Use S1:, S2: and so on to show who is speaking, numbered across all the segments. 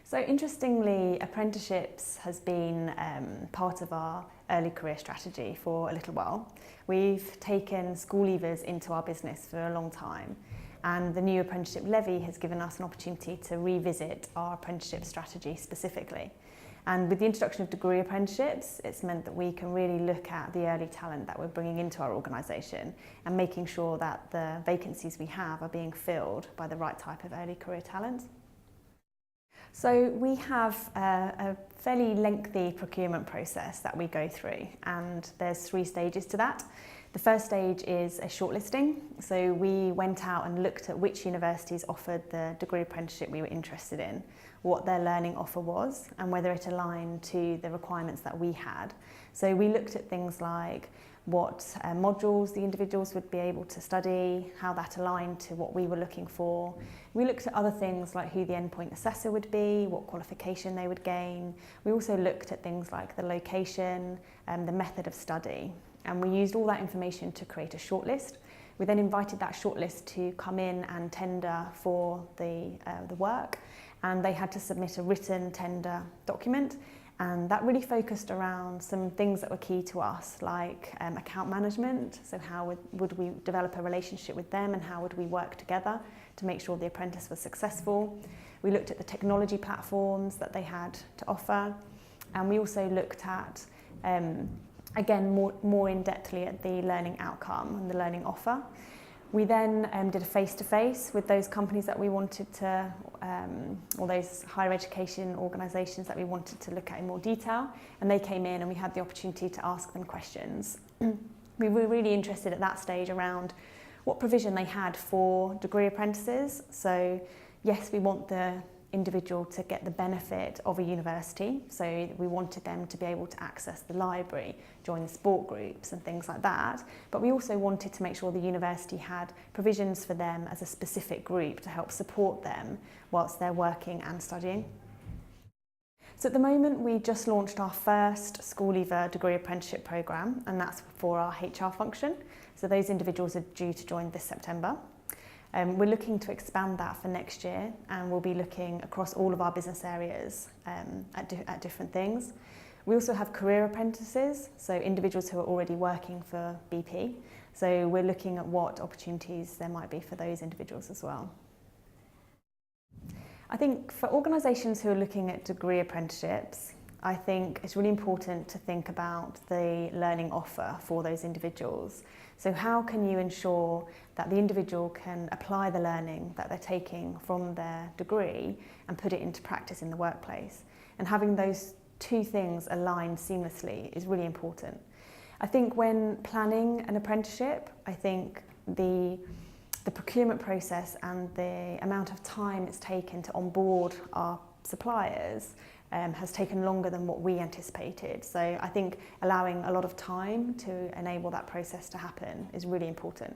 S1: So interestingly, apprenticeships has been part of our early career strategy for a little while. We've taken school leavers into our business for a long time, and the new apprenticeship levy has given us an opportunity to revisit our apprenticeship strategy specifically. And with the introduction of degree apprenticeships, it's meant that we can really look at the early talent that we're bringing into our organisation and making sure that the vacancies we have are being filled by the right type of early career talent. So we have a fairly lengthy procurement process that we go through, and there's 3 stages to that. The first stage is a shortlisting. So we went out and looked at which universities offered the degree apprenticeship we were interested in, what their learning offer was, and whether it aligned to the requirements that we had. So we looked at things like what modules the individuals would be able to study, how that aligned to what we were looking for. We looked at other things like who the endpoint assessor would be, what qualification they would gain. We also looked at things like the location, the method of study, and we used all that information to create a shortlist. We then invited that shortlist to come in and tender for the work, and they had to submit a written tender document. And that really focused around some things that were key to us, like account management. So how would we develop a relationship with them, and how would we work together to make sure the apprentice was successful. We looked at the technology platforms that they had to offer. And we also looked at, again, more in-depthly at the learning outcome and the learning offer. We then did a face-to-face with those companies that we wanted to, or those higher education organisations that we wanted to look at in more detail, and they came in and we had the opportunity to ask them questions. We were really interested at that stage around what provision they had for degree apprentices. So yes, we want the individual to get the benefit of a university, so we wanted them to be able to access the library, join the sport groups and things like that, but we also wanted to make sure the university had provisions for them as a specific group to help support them whilst they're working and studying. So at the moment we just launched our first school leaver degree apprenticeship programme, and that's for our HR function, so those individuals are due to join this September. We're looking to expand that for next year, and we'll be looking across all of our business areas at different things. We also have career apprentices, so individuals who are already working for BP. So we're looking at what opportunities there might be for those individuals as well. I think for organisations who are looking at degree apprenticeships, I think it's really important to think about the learning offer for those individuals. So how can you ensure that the individual can apply the learning that they're taking from their degree and put it into practice in the workplace? And having those 2 things aligned seamlessly is really important. I think when planning an apprenticeship, I think the procurement process and the amount of time it's taken to onboard our suppliers has taken longer than what we anticipated. So I think allowing a lot of time to enable that process to happen is really important.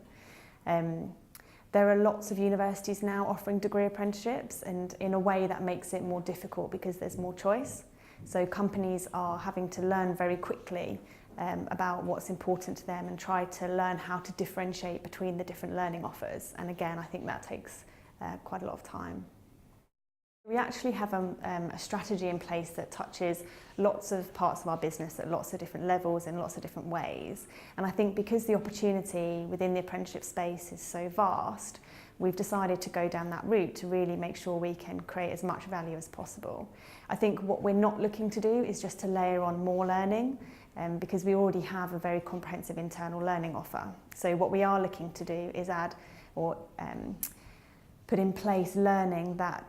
S1: There are lots of universities now offering degree apprenticeships, and in a way that makes it more difficult because there's more choice. So companies are having to learn very quickly about what's important to them and try to learn how to differentiate between the different learning offers. And again, I think that takes quite a lot of time. We actually have a strategy in place that touches lots of parts of our business at lots of different levels in lots of different ways. And I think because the opportunity within the apprenticeship space is so vast, we've decided to go down that route to really make sure we can create as much value as possible. I think what we're not looking to do is just to layer on more learning, because we already have a very comprehensive internal learning offer. So what we are looking to do is add or put in place learning that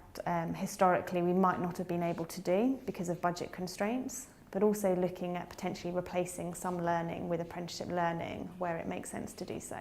S1: historically we might not have been able to do because of budget constraints, but also looking at potentially replacing some learning with apprenticeship learning where it makes sense to do so.